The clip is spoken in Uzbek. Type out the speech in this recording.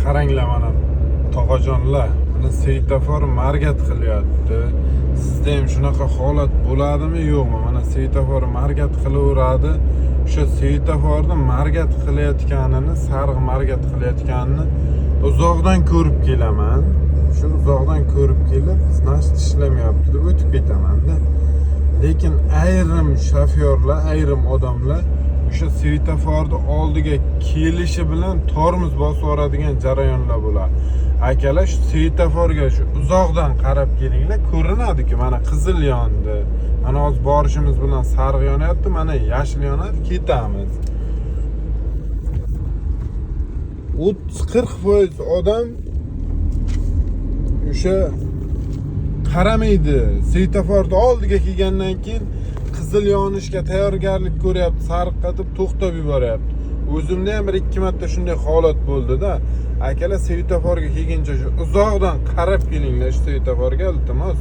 qaranglar mana tog'ajonlar, mana svetofor margat qilyapti. Sizda ham shunaqa holat bo'ladimi yo'qmi? Mana svetofor margat qilaveradi. O'sha svetoforni margat qilayotganini, sariq margat qilayotganini uzoqdan ko'rib kelaman. Shu uzoqdan ko'rib kelib, значит ishlamayapti deb o'tib ketaman-da. Lekin ayrim shofyorlar, ayrim odamlar o'sha svetoforni oldiga kelishi bilan tormoz bosib yuboradigan jarayonlar bo'ladi. Akalar, shu svetoforga shu uzoqdan qarab kelinglar, ko'rinadi-ku, mana qizil yondi. Mana hozir borishimiz bilan sariq yonyapti, mana yashil yonadi, ketamiz. 30-40% odam o'sha qaramaydi. Svetoforni oldiga kelgandan keyin qizil yonishga tayyorgarlik ko'ryapti, sariqqa deb to'xtab yuboryapti. O'zimda ham 1-2 marta shunday holat bo'ldi-da. Akalar, svetoforga kelguncha uzoqdan qarab kelinglar, svetoforga iltimos.